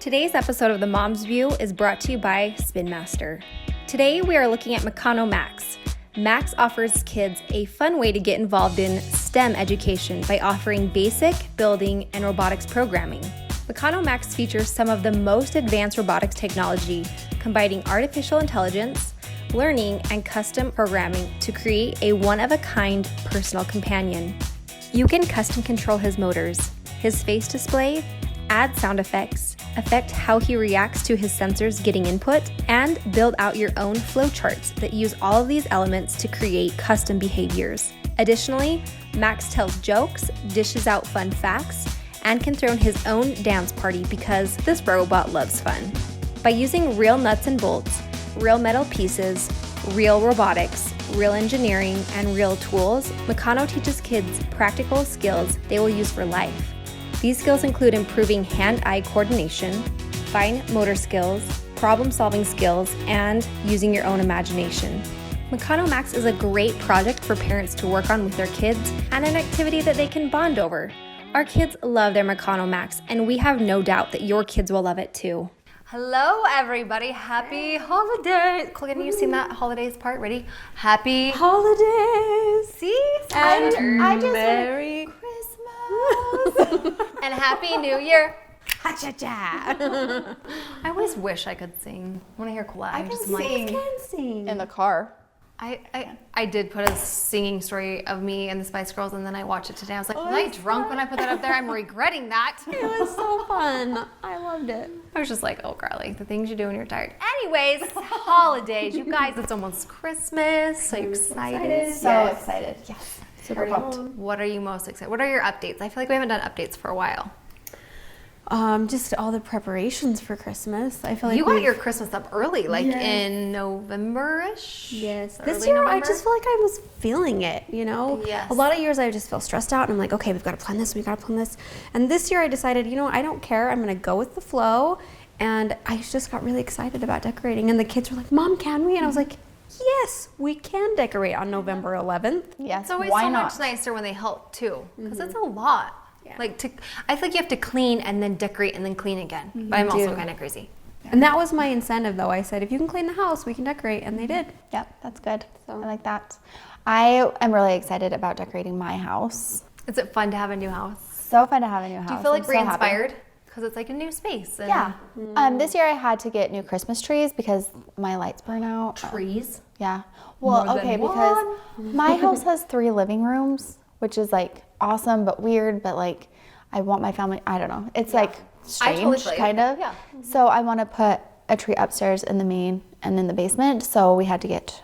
Today's episode of The Mom's View is brought to you by Spin Master. Today we are looking at Meccano M.A.X. M.A.X offers kids a fun way to get involved in STEM education by offering basic, building, and robotics programming. Meccano M.A.X features some of the most advanced robotics technology, combining artificial intelligence, learning, and custom programming to create a one-of-a-kind personal companion. You can custom control his motors, his face display, add sound effects, affect how he reacts to his sensors getting input, and build out your own flowcharts that use all of these elements to create custom behaviors. Additionally, M.A.X tells jokes, dishes out fun facts, and can throw in his own dance party because this robot loves fun. By using real nuts and bolts, real metal pieces, real robotics, real engineering, and real tools, Meccano teaches kids practical skills they will use for life. These skills include improving hand-eye coordination, fine motor skills, problem-solving skills, and using your own imagination. Meccano M.A.X is a great project for parents to work on with their kids and an activity that they can bond over. Our kids love their Meccano M.A.X, and we have no doubt that your kids will love it too. Hello, everybody. Happy holidays. Can you sing that holidays part? Ready? Happy holidays. See? And I just Merry Christmas. And Happy New Year. Ha-cha-cha. I always wish I could sing. When I hear collab, I can sing. In the car. I did put a singing story of me and the Spice Girls, and then I watched it today. I was like, was I drunk when I put that up there? I'm regretting that. It was so fun. I loved it. I was just like, oh, Carly, the things you do when you're tired. Anyways, holidays. You guys, it's almost Christmas. So excited. So excited. Yes. Super pumped. What are you most excited? What are your updates? I feel like we haven't done updates for a while. Just all the preparations for Christmas. I feel like you got your Christmas up early, like in November-ish? Yes. This year, I just feel like I was feeling it, you know? Yes. A lot of years I just feel stressed out and I'm like, okay, we've got to plan this, we've got to plan this. And this year I decided, you know, I don't care. I'm going to go with the flow. And I just got really excited about decorating. And the kids were like, Mom, can we? And I was like, yes, we can decorate on November 11th. Yes, it's always why so not? much nicer when they help too, because it's a lot. Yeah. I feel like you have to clean and then decorate and then clean again. But I'm also kind of crazy. And that was my incentive, though. I said, if you can clean the house, we can decorate, and they did. Yep, that's good. So I like that. I am really excited about decorating my house. Is it fun to have a new house? So fun to have a new house. Do you feel like I'm so re-inspired? Because it's like a new space. And yeah. This year I had to get new Christmas trees because my lights burn out. Trees? Yeah. Well, More okay, than because my house has 3 living rooms, which is like awesome but weird, but like I want my family, I don't know. It's like strange, kind of. Yeah. So I want to put a tree upstairs in the main and in the basement, so we had to get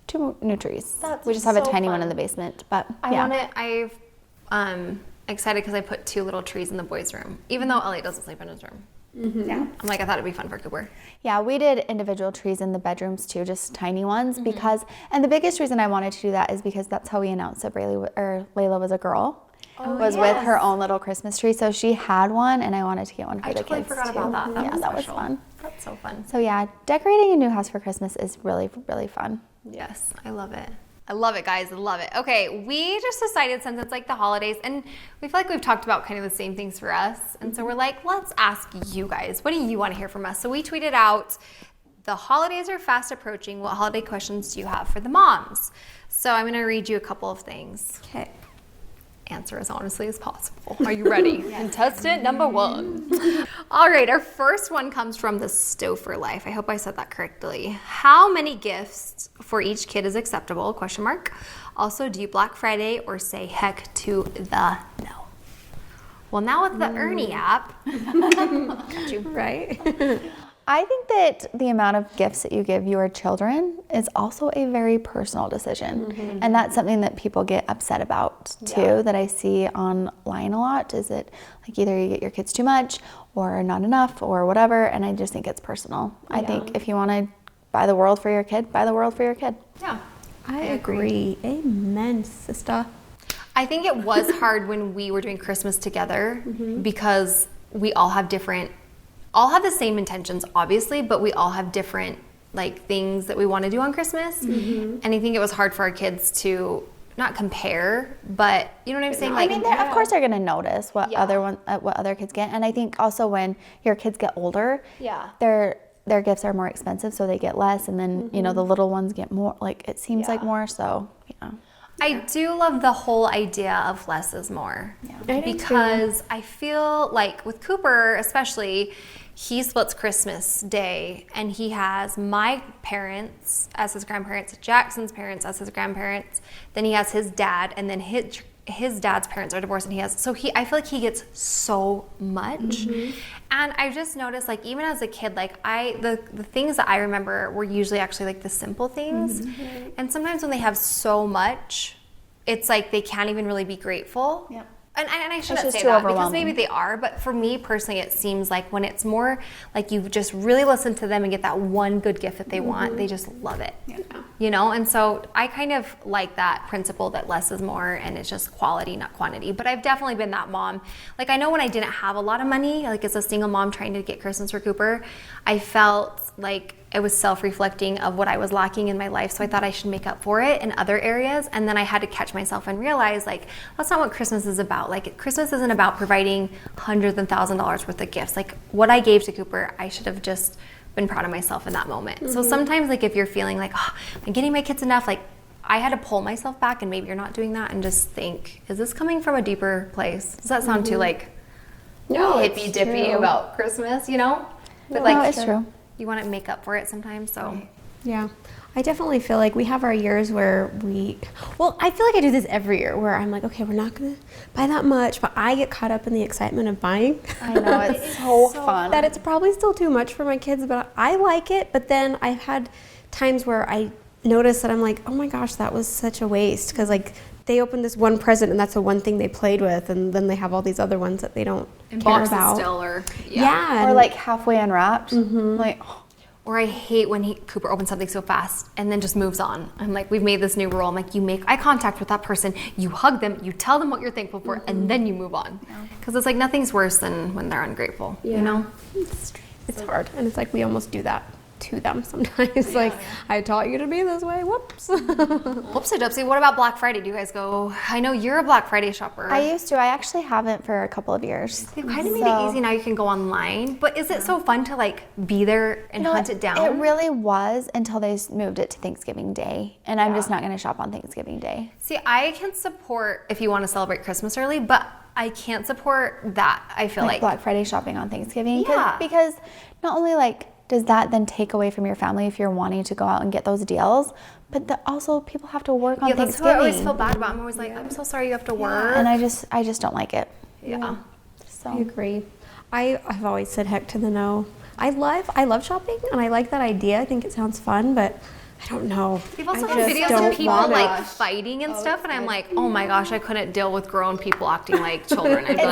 2 new trees. We just have a tiny one in the basement, but I'm excited because I put 2 little trees in the boys' room, even though Elliot doesn't sleep in his room. Mm-hmm. Yeah. I'm like, I thought it'd be fun for Cooper. Yeah, we did individual trees in the bedrooms too, just tiny ones, because, and the biggest reason I wanted to do that is because that's how we announced that Layla was a girl. With her own little Christmas tree. So she had one, and I wanted to get one for the kids. I forgot about that. That was fun. That's so fun. So yeah, decorating a new house for Christmas is really, really fun. Yes, I love it. I love it, guys. I love it. Okay, we just decided, since it's like the holidays, and we feel like we've talked about kind of the same things for us, and so we're like, let's ask you guys, what do you want to hear from us? So we tweeted out, the holidays are fast approaching. What holiday questions do you have for the moms? So I'm going to read you a couple of things. Okay. Answer as honestly as possible. Are you ready? Contestant number 1. All right, our first one comes from the Stouffer Life. I hope I said that correctly. How many gifts for each kid is acceptable? Question mark. Also, do you Black Friday or say heck to the no? Well, now with the Ernie app, right? I think that the amount of gifts that you give your children is also a very personal decision. And that's something that people get upset about too, that I see online a lot. Is it like either you get your kids too much or not enough or whatever, and I just think it's personal. I think if you want to buy the world for your kid, buy the world for your kid. Yeah, I agree. Amen, sister. I think it was hard when we were doing Christmas together because we all have the same intentions, obviously, but we all have different like things that we want to do on Christmas. And I think it was hard for our kids to not compare, but you know what I'm saying? I mean, of course they're gonna notice what what other kids get, and I think also when your kids get older, their gifts are more expensive, so they get less, and then you know the little ones get more. Like it seems like more, so yeah. I do love the whole idea of less is more. Yeah. Because I feel like with Cooper especially, he splits Christmas Day and he has my parents as his grandparents, Jackson's parents as his grandparents, then he has his dad, and then his dad's parents are divorced, and I feel like he gets so much. And I've just noticed, like, even as a kid, like the things that I remember were usually actually like the simple things. And sometimes when they have so much, it's like they can't even really be grateful. Yeah. And I shouldn't say that because maybe they are, but for me personally, it seems like when it's more like you just really listen to them and get that one good gift that they want, they just love it. Yeah. You know, and so I kind of like that principle that less is more, and it's just quality, not quantity. But I've definitely been that mom. Like I know when I didn't have a lot of money, like as a single mom trying to get Christmas for Cooper, I felt like it was self-reflecting of what I was lacking in my life, so I thought I should make up for it in other areas, and then I had to catch myself and realize, like, that's not what Christmas is about. Like, Christmas isn't about providing hundreds and $1,000s worth of gifts. Like, what I gave to Cooper, I should have just been proud of myself in that moment. So sometimes, like, if you're feeling like, oh, I'm getting my kids enough, like, I had to pull myself back, and maybe you're not doing that, and just think, is this coming from a deeper place? Does that sound too, like, hippy-dippy about Christmas, you know? But, like, no, it's true. You want to make up for it sometimes, so. Yeah. I definitely feel like we have our years where I feel like I do this every year where I'm like, okay, we're not going to buy that much, but I get caught up in the excitement of buying. I know, it's so fun. That it's probably still too much for my kids, but I like it. But then I've had times where I notice that I'm like, oh my gosh, that was such a waste. Because like they opened this one present and that's the one thing they played with, and then they have all these other ones that they don't care about. Still, or yeah. Or like halfway unwrapped. Like, or I hate when Cooper opens something so fast and then just moves on. I'm like, we've made this new rule. I'm like, you make eye contact with that person, you hug them, you tell them what you're thankful for, and then you move on. Because it's like nothing's worse than when they're ungrateful. You know, it's hard, and it's like we almost do that to them sometimes. Like, I taught you to be this way. Whoops. Whoopsie doopsie. What about Black Friday? Do you guys go? I know you're a Black Friday shopper. I used to. I actually haven't for a couple of years. They've kind of made it easy now. You can go online. But is it so fun to like be there and hunt it down? It really was until they moved it to Thanksgiving Day, and I'm just not going to shop on Thanksgiving Day. See, I can support if you want to celebrate Christmas early, but I can't support that. I feel like Black Friday shopping on Thanksgiving. Yeah. Because not only like does that then take away from your family if you're wanting to go out and get those deals, but also people have to work on Thanksgiving. That's what I always feel bad about. I'm always like, I'm so sorry you have to work. And I just don't like it. Yeah. So I agree. I've always said heck to the no. I love shopping, and I like that idea. I think it sounds fun, but I don't know. We've also done videos of people like fighting and stuff, and I'm like, oh my gosh, I couldn't deal with grown people acting like children. I'd be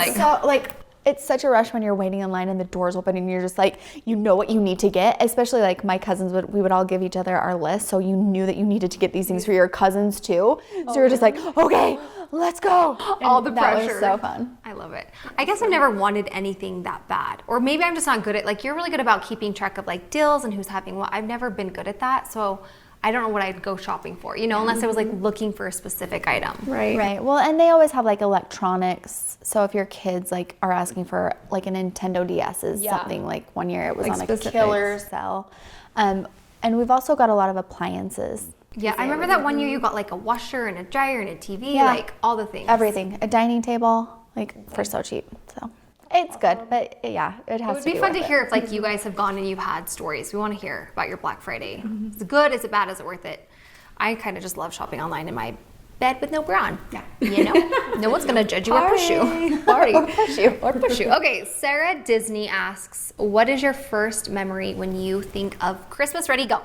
like, it's such a rush when you're waiting in line and the doors open and you're just like, you know what you need to get. Especially like my cousins we would all give each other our list, so you knew that you needed to get these things for your cousins too. So you're just like, okay, let's go. All the pressure. That was so fun. I love it. I guess I've never wanted anything that bad, or maybe I'm just not good at, like, you're really good about keeping track of like deals and who's having what. I've never been good at that, so I don't know what I'd go shopping for, you know, unless I was like looking for a specific item. Right. Well, and they always have like electronics. So if your kids like are asking for like a Nintendo DS is something, like one year it was like on a killer sale. And we've also got a lot of appliances. Yeah, I remember that one year you got like a washer and a dryer and a TV, like all the things. Everything. A dining table, like for so cheap. So it's good, but yeah, it has to be. It would be fun to hear if like you guys have gone and you've had stories. We want to hear about your Black Friday. Is it good? Is it bad? Is it worth it? I kind of just love shopping online in my bed with no bra on. Yeah. You know? No one's going to judge you or push you. Or push you. Okay, Sarah Disney asks, what is your first memory when you think of Christmas? Ready, go.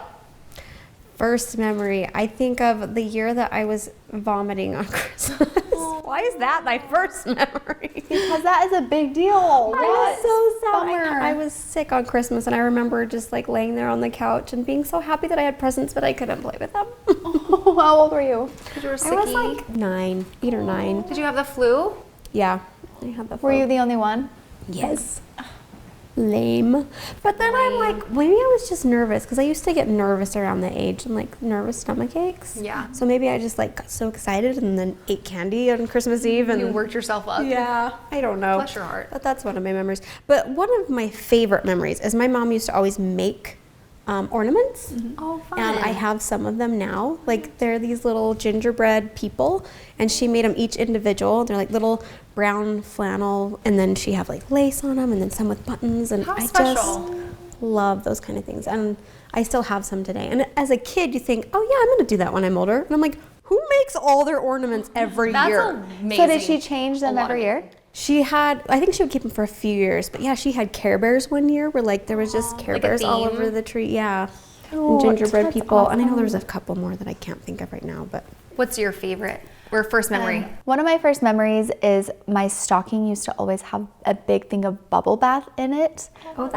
First memory, I think of the year that I was vomiting on Christmas. Why is that my first memory? Because that is a big deal. I was so sad. I was sick on Christmas, and I remember just like laying there on the couch and being so happy that I had presents, but I couldn't play with them. How old were you? You were sicky. I was like 8 or 9. Did you have the flu? Yeah, I had the flu. Were you the only one? Yes. lame. But then I'm like, maybe I was just nervous because I used to get nervous around the age and like nervous stomach aches. Yeah. So maybe I just like got so excited and then ate candy on Christmas Eve and You worked yourself up. yeah, I don't know. Bless your heart. But that's one of my memories. But one of my favorite memories is my mom used to always make ornaments. Oh, fun. And I have some of them now. Like they're these little gingerbread people, and she made them each individual. They're like little brown flannel, and then she have like lace on them, and then some with buttons. And How I special. just love those kind of things. And I still have some today. And as a kid, you think, oh yeah, I'm gonna do that when I'm older. And I'm like, who makes all their ornaments every year? Amazing. So did she change them A lot every of year? She had, I think she would keep them for a few years, but yeah, she had Care Bears one year where like there was just Care Like a Bears all theme? over the tree, yeah. Oh, And gingerbread that's people, and I know awesome. there was a couple more that I can't think of right now, but What's your favorite or first memory? One of my first memories is my stocking used to always have a big thing of bubble bath in it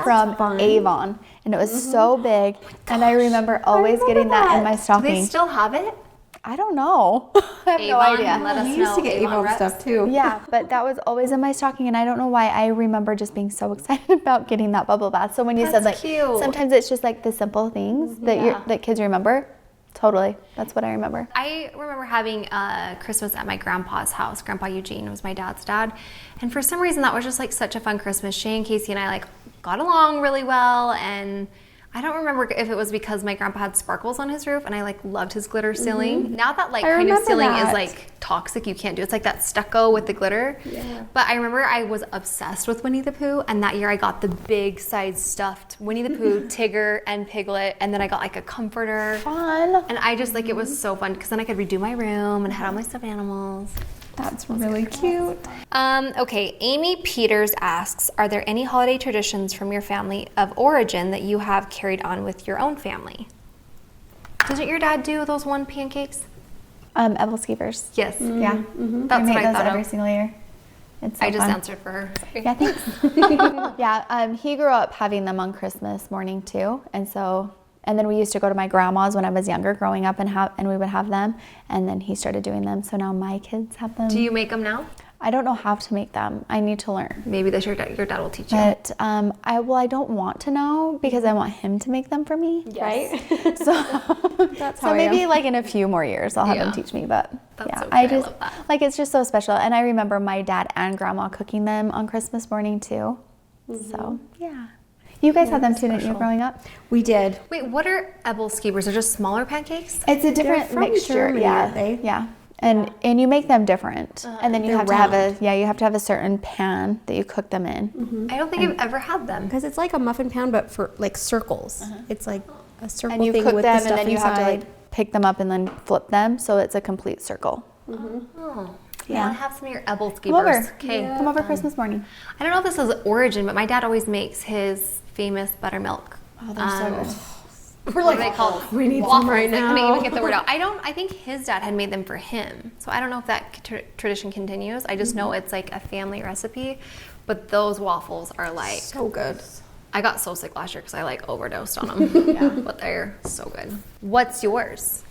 from fun. Avon, and it was so big. And I remember always getting that in my Do stocking. they still have it? I don't know. I have no Avon, idea. let us we used to know. get Avon Avon reps. stuff too. Yeah, but that was always in my stocking, and I don't know why. I remember just being so excited about getting that bubble bath. So when you said That's like cute. sometimes it's just like the simple things that kids remember. Totally, that's what I remember. I remember having Christmas at my grandpa's house. Grandpa Eugene was my dad's dad. And for some reason, that was just like such a fun Christmas. Shay and Casey and I like got along really well. And I don't remember if it was because my grandpa had sparkles on his roof and I like loved his glitter ceiling. Now that like I kind of remember ceiling that. is like toxic, you can't do it. It's like that stucco with the glitter. Yeah. But I remember I was obsessed with Winnie the Pooh, and that year I got the big size stuffed Winnie the Pooh, Tigger, and Piglet, and then I got like a comforter. Fun. And I just like it was so fun because then I could redo my room and had all my stuffed animals. That's really cute. Okay, Amy Peters asks, are there any holiday traditions from your family of origin that you have carried on with your own family? Doesn't your dad do those one pancakes? Ebel Skeevers. Yes. Yeah, That's we what make I those thought every of. single year. It's so I just fun. answered for her. Sorry. Yeah, thanks. Yeah, he grew up having them on Christmas morning too, and then we used to go to my grandma's when I was younger, growing up, and we would have them, and then he started doing them. So now my kids have them. Do you make them now? I don't know how to make them. I need to learn. Maybe this your dad will teach you. But I don't want to know because I want him to make them for me. Right? So That's so how I maybe am. like in a few more years I'll have Yeah. them teach me. But That's yeah, so good. I just love that. like it's just so special. And I remember my dad and grandma cooking them on Christmas morning too. So yeah, you guys had them too, didn't you, growing up? We did. Wait, what are Ebel Skeevers? They're just smaller pancakes? It's a different from mixture. Germany, Yeah, aren't they? yeah. And you make them different, and then you They're have to have a certain pan that you cook them in. I don't think I've ever had them. Because it's like a muffin pan, but for like circles. It's like a circle And you thing cook with them, the and stuff then you inside. have to like pick them up and then flip them, so it's a complete circle. Oh. Yeah. I'll have some of your Ebel Come over. Skeevers. Okay. Come over Christmas morning. I don't know if this is origin, but my dad always makes his famous buttermilk. Oh, they're so good. We're What are they called? we need some Waffles. right I couldn't now. even get the word out. I think his dad had made them for him. So I don't know if that tradition continues. I just know it's like a family recipe. But those waffles are like, So good. I got so sick last year because I like overdosed on them. But they're so good. What's yours?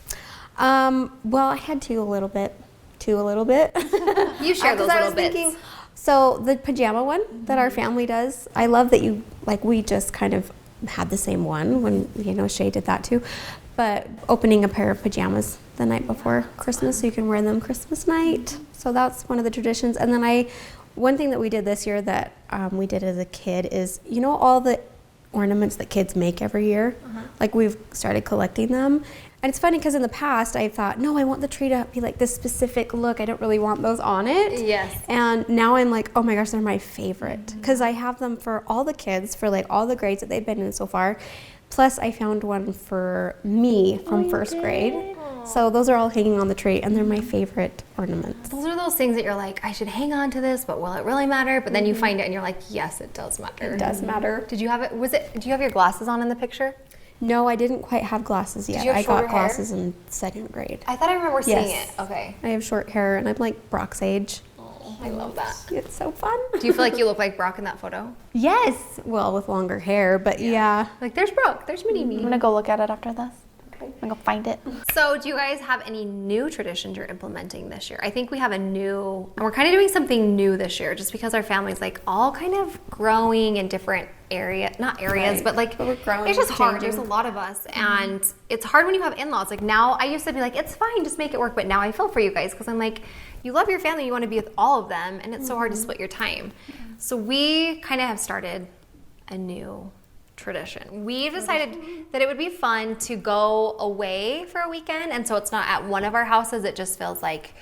Well, I had two a little bit. You share those I little was bits. thinking, so the pajama one that our family does, I love that we just kind of had the same one when, Shay did that too. But opening a pair of pajamas the night before Christmas so you can wear them Christmas night. So that's one of the traditions. And then one thing that we did this year that we did as a kid is, all the ornaments that kids make every year? Like we've started collecting them. And it's funny because in the past I thought, no, I want the tree to be like this specific look. I don't really want those on it. Yes. And now I'm like, oh my gosh, they're my favorite. Because I have them for all the kids, for like all the grades that they've been in so far. Plus I found one for me from first grade. So those are all hanging on the tree and they're my favorite ornaments. Those are those things that you're like, I should hang on to this, but will it really matter? But then you find it and you're like, yes, it does matter. It does matter. Did you have it? Do you have your glasses on in the picture? No, I didn't quite have glasses yet. you have I shorter got hair? glasses in second grade. I thought I remember seeing Yes. it. Okay. I have short hair and I'm like Brock's age. Oh, I love that. It's so fun. Do you feel like you look like Brock in that photo? Yes. Well, with longer hair, but yeah. Like, there's Brock. There's Mini I'm Me. gonna go look at it after this. I'm gonna go find it. So do you guys have any new traditions you're implementing this year? I think we have and we're kind of doing something new this year just because our family's like all kind of growing in different not areas, but like we're growing, it's just hard. changing. There's a lot of us and it's hard when you have in-laws. Like now I used to be like, it's fine, just make it work. But now I feel for you guys because I'm like, you love your family, you want to be with all of them and it's so hard to split your time. So we kind of have started a new tradition. We decided that it would be fun to go away for a weekend, and so it's not at one of our houses. It just feels like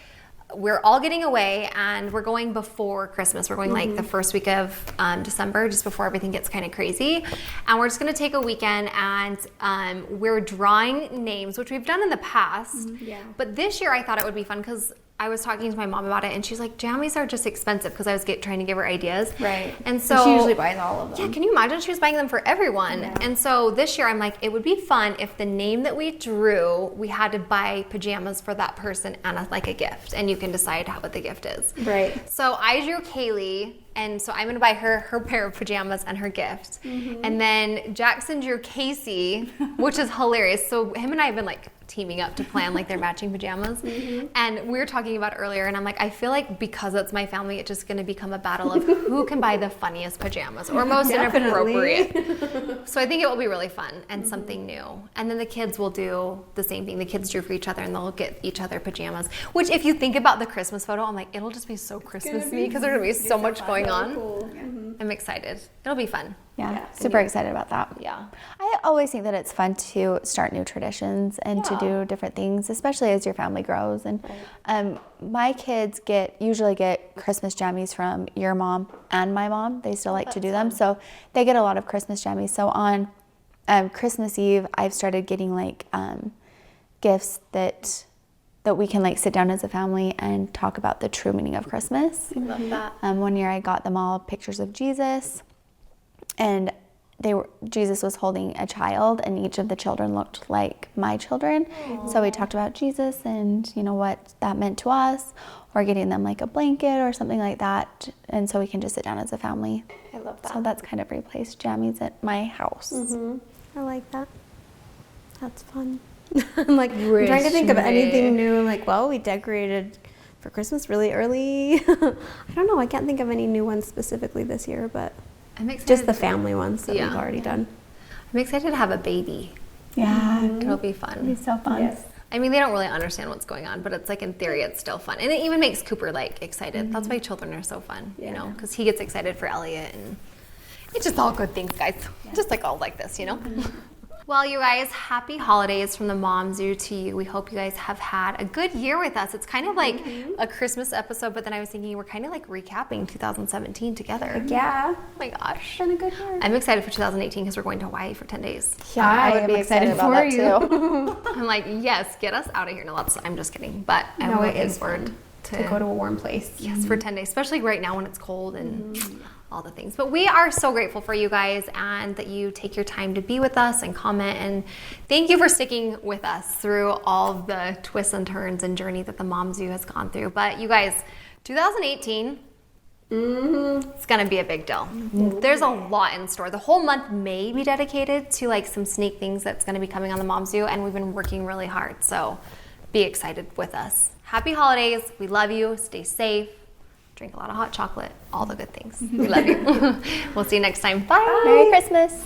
we're all getting away, and we're going before Christmas. We're going like the first week of December, just before everything gets kind of crazy. And we're just going to take a weekend, and we're drawing names, which we've done in the past. But this year I thought it would be fun because I was talking to my mom about it, and she's like, jammies are just expensive because I was trying to give her ideas. Right. And so she usually buys all of them. Yeah, can you imagine? She was buying them for everyone. Yeah. And so this year I'm like, it would be fun if the name that we drew, we had to buy pajamas for that person and like a gift. And you can decide what the gift is. Right. So I drew Kaylee, and so I'm going to buy her pair of pajamas and her gift. And then Jackson drew Casey, which is hilarious. So him and I have been like teaming up to plan like their matching pajamas. And we were talking about it earlier, and I'm like, I feel like because it's my family, it's just going to become a battle of who can buy the funniest pajamas or most inappropriate. So I think it will be really fun and something new. And then the kids will do the same thing. The kids drew for each other, and they'll get each other pajamas, which if you think about the Christmas photo, I'm like, it'll just be so Christmassy because there's going to be so much going on. Cool. I'm excited. It'll be fun. Yeah, super excited about that. Yeah. I always think that it's fun to start new traditions and to do different things, especially as your family grows. And my kids usually get Christmas jammies from your mom and my mom. They still like to do them, so they get a lot of Christmas jammies. So on Christmas Eve, I've started getting like gifts that we can like sit down as a family and talk about the true meaning of Christmas. I love that. One year I got them all pictures of Jesus, and Jesus was holding a child, and each of the children looked like my children. Aww. So we talked about Jesus and what that meant to us, or getting them like a blanket or something like that, and so we can just sit down as a family. I love that. So that's kind of replaced jammies at my house. I like that. That's fun. I'm like, I'm trying to think of anything new. Like, well, we decorated for Christmas really early. I don't know. I can't think of any new ones specifically this year, but I'm excited. Just the family ones that we've already done. I'm excited to have a baby. Yeah. It'll be fun. It'll be so fun. Yes. I mean, they don't really understand what's going on, but it's like in theory, it's still fun. And it even makes Cooper like excited. That's why children are so fun, because he gets excited for Elliot, and it's just all good things, guys. Just like all like this, Well, you guys, happy holidays from the Mom Zoo to you. We hope you guys have had a good year with us. It's kind of like a Christmas episode, but then I was thinking we're kind of like recapping 2017 together. Yeah. Oh my gosh. Been a good year. I'm excited for 2018 because we're going to Hawaii for 10 days. Yeah, I would be excited about that too. I'm like, yes, get us out of here. No, I'm just kidding. But I'm looking forward to go to a warm place. Yes, for 10 days, especially right now when it's cold and all the things. But we are so grateful for you guys and that you take your time to be with us and comment. And thank you for sticking with us through all of the twists and turns and journey that the Mom Zoo has gone through. But you guys, 2018, it's gonna be a big deal. There's a lot in store. The whole month may be dedicated to like some sneak things that's gonna be coming on the Mom Zoo, and we've been working really hard. So be excited with us. Happy holidays. We love you. Stay safe. Drink a lot of hot chocolate. All the good things. We love you. We'll see you next time. Bye. Merry Christmas.